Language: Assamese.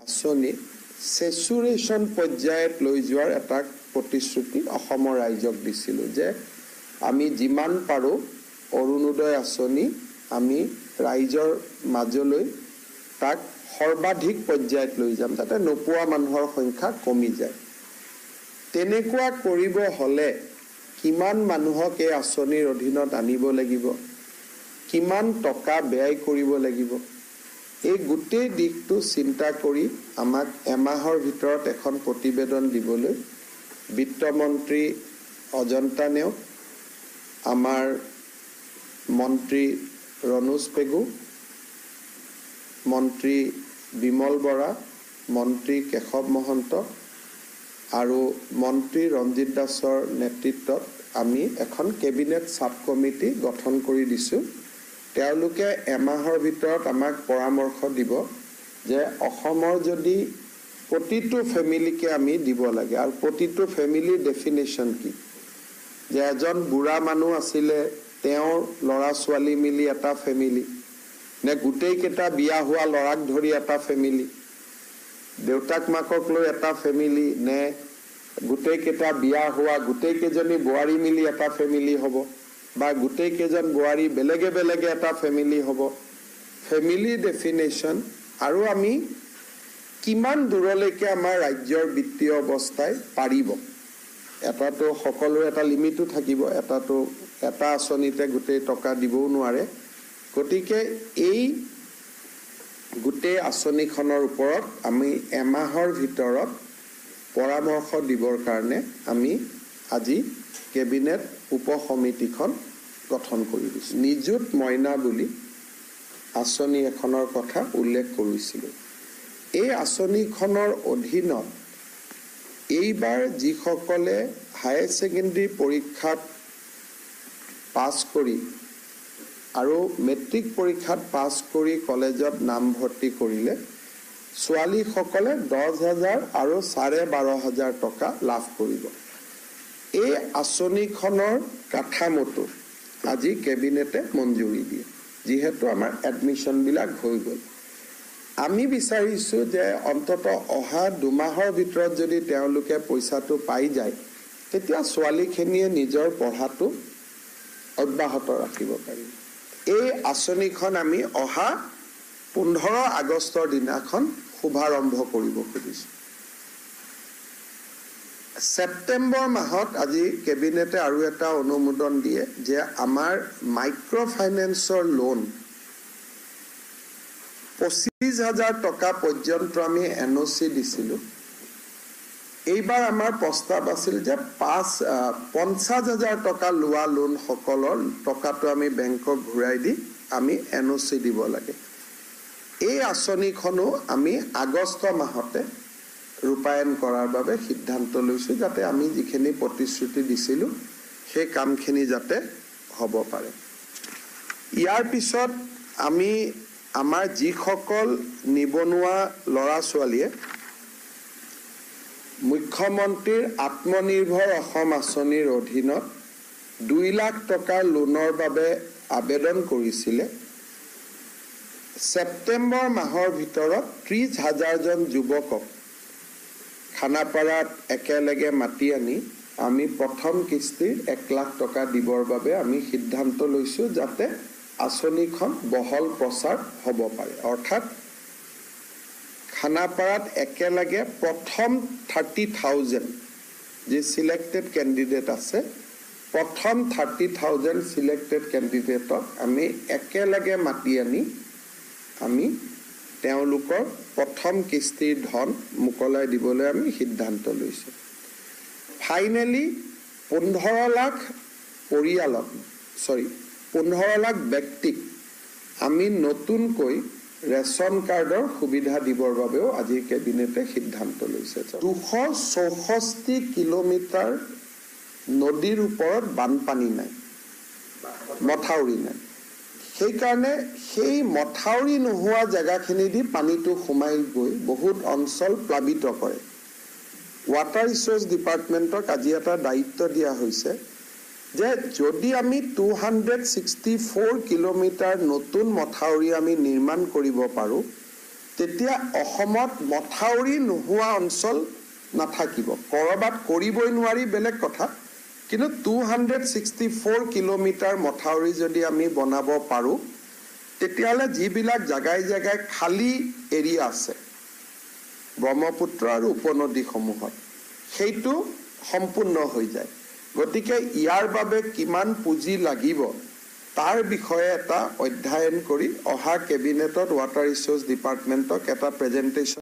আঁচনি সেচুৰেশ্যন পৰ্যায়ত লৈ যোৱাৰ এটা প্ৰতিশ্ৰুতি অসমৰ ৰাইজক দিছিলোঁ যে আমি যিমান পাৰোঁ অৰুণোদয় আঁচনি আমি ৰাইজৰ মাজলৈ তাক সৰ্বাধিক পৰ্যায়ত লৈ যাম যাতে নোপোৱা মানুহৰ সংখ্যা কমি যায়। তেনেকুৱা কৰিব হ'লে কিমান মানুহক এই আঁচনিৰ অধীনত আনিব লাগিব, কিমান টকা ব্যয় কৰিব লাগিব, এই গোটেই দিশটো চিন্তা কৰি আমাক এমাহৰ ভিতৰত এখন প্ৰতিবেদন দিবলৈ বিত্তমন্ত্ৰী অজন্তা নেওগ, আমাৰ মন্ত্ৰী ৰণোজ পেগু, মন্ত্ৰী বিমল বৰা, মন্ত্ৰী কেশৱ মহন্ত আৰু মন্ত্ৰী ৰঞ্জিত দাসৰ নেতৃত্বত আমি এখন কেবিনেট সাব কমিটি গঠন কৰি দিছোঁ। তেওঁলোকে এমাহৰ ভিতৰত আমাক পৰামৰ্শ দিব যে অসমৰ যদি প্ৰতিটো ফেমিলিকে আমি দিব লাগে আৰু প্ৰতিটো ফেমিলিৰ ডেফিনেশ্যন কি, যে এজন বুঢ়া মানুহ আছিলে তেওঁৰ ল'ৰা ছোৱালী মিলি এটা ফেমিলি, নে গোটেইকেইটা বিয়া হোৱা ল'ৰাক ধৰি এটা ফেমিলি, দেউতাক মাকক লৈ এটা ফেমিলি, নে গোটেইকেইটা বিয়া হোৱা গোটেইকেইজনী বোৱাৰী মিলি এটা ফেমিলি হ'ব, বা গোটেইকেইজন বোৱাৰী বেলেগে বেলেগে এটা ফেমিলি হ'ব। ফেমিলি ডেফিনেশ্যন আৰু আমি কিমান দূৰলৈকে আমাৰ ৰাজ্যৰ বিত্তীয় অৱস্থাই পাৰিব, এটাতো সকলোৰে এটা লিমিটো থাকিব, এটাতো এটা আঁচনিতে গোটেই টকা দিবও নোৱাৰে। গতিকে এই গোটেই আঁচনিখনৰ ওপৰত আমি এমাহৰ ভিতৰত পৰামৰ্শ দিবৰ কাৰণে আমি আজি কেবিনেট উপসমিতিখন গঠন কৰি দিছোঁ। নিযুত মইনা বুলি আঁচনি এখনৰ কথা উল্লেখ কৰিছিলোঁ। এই আঁচনিখনৰ অধীনত এইবাৰ যিসকলে হায়াৰ ছেকেণ্ডেৰী পৰীক্ষাত পাছ কৰি আৰু মেট্ৰিক পৰীক্ষাত পাছ কৰি কলেজত নামভৰ্তি কৰিলে ছোৱালীসকলে 10,000 আৰু 12,500 টকা লাভ কৰিব। এই আঁচনিখনৰ কাঠামোটো আজি কেবিনেটে মঞ্জুৰি দিয়ে, যিহেতু আমাৰ এডমিশ্যনবিলাক হৈ গ'ল। আমি বিচাৰিছোঁ যে অন্তত অহা 2 মাহৰ ভিতৰত যদি তেওঁলোকে পইচাটো পাই যায়, তেতিয়া ছোৱালীখিনিয়ে নিজৰ পঢ়াটো অব্যাহত ৰাখিব পাৰিব। এই আঁচনিখন আমি অহা 15 আগষ্টৰ দিনাখন শুভাৰম্ভ কৰিব খুজিছোঁ। ছেপ্টেম্বৰ মাহত আজি কেবিনেটে আৰু এটা অনুমোদন দিয়ে যে আমাৰ মাইক্ৰ' ফাইনেন্সৰ লোন 25,000 টকা পৰ্যন্ত আমি NOC দিছিলোঁ। এইবাৰ আমাৰ প্ৰস্তাৱ আছিল যে 50,000 টকা লোৱা লোনসকলৰ টকাটো আমি বেংকক ঘূৰাই দি আমি NOC দিব লাগে। এই আঁচনিখনো আমি আগষ্ট মাহতে ৰূপায়ণ কৰাৰ বাবে সিদ্ধান্ত লৈছোঁ, যাতে আমি যিখিনি প্ৰতিশ্ৰুতি দিছিলোঁ সেই কামখিনি যাতে হ'ব পাৰে। ইয়াৰ পিছত আমি আমাৰ যিসকল নিবনুৱা ল'ৰা ছোৱালীয়ে মুখ্যমন্ত্ৰীৰ আত্মনিৰ্ভৰ অসম আঁচনিৰ অধীনত 2 লাখ টকাৰ লোনৰ বাবে আবেদন কৰিছিলে, ছেপ্টেম্বৰ মাহৰ ভিতৰত 30,000 জন যুৱকক খানাপাৰাত একেলগে মাতি আনি আমি প্ৰথম কিস্তিৰ 1 লাখ টকা দিবৰ বাবে আমি সিদ্ধান্ত লৈছোঁ, যাতে আঁচনিখন বহল প্ৰচাৰ হ'ব পাৰে। অৰ্থাৎ খানাপাৰাত একেলগে প্ৰথম 30,000 যি চিলেক্টেড কেণ্ডিডেট আছে, প্ৰথম 30,000 চিলেক্টেড কেণ্ডিডেটক আমি একেলগে মাতি আনি আমি তেওঁলোকৰ প্ৰথম কিস্তিৰ ধন মোকলাই দিবলৈ আমি সিদ্ধান্ত লৈছোঁ। ফাইনেলি 15 লাখ ব্যক্তিক আমি নতুনকৈ ৰেচন কাৰ্ডৰ সুবিধা দিবৰ বাবেও আজি কেবিনেটে সিদ্ধান্ত লৈছে। 264 কিলোমিটাৰ নদীৰ ওপৰত বানপানী নাই, মথাউৰি নাই। সেইকাৰণে সেই মথাউৰি নোহোৱা জেগাখিনি দি পানীটো সোমাই গৈ বহুত অঞ্চল প্লাবিত কৰে। ৱাটাৰ ৰিচোৰ্চ ডিপাৰ্টমেণ্টক আজি এটা দায়িত্ব দিয়া হৈছে যে যদি আমি 264 কিলোমিটাৰ নতুন মথাউৰি আমি নিৰ্মাণ কৰিব পাৰোঁ, তেতিয়া অসমত মথাউৰি নোহোৱা অঞ্চল নাথাকিব। ক'ৰবাত কৰিবই নোৱাৰি বেলেগ কথা, কিন্তু 264 কিলোমিটাৰ মথাউৰি যদি আমি বনাব পাৰোঁ, তেতিয়াহ'লে যিবিলাক জাগাই জাগাই খালী এৰিয়া আছে ব্ৰহ্মপুত্ৰ আৰু উপনদীসমূহত, সেইটো সম্পূৰ্ণ হৈ যায়। গতিকে ইয়াৰ বাবে কিমান পুঁজি লাগিব তাৰ বিষয়ে এটা অধ্যয়ন কৰি অহা কেবিনেটত ৱাটাৰ ৰিচোৰ্চ ডিপাৰ্টমেণ্টক এটা প্ৰেজেণ্টেশ্যন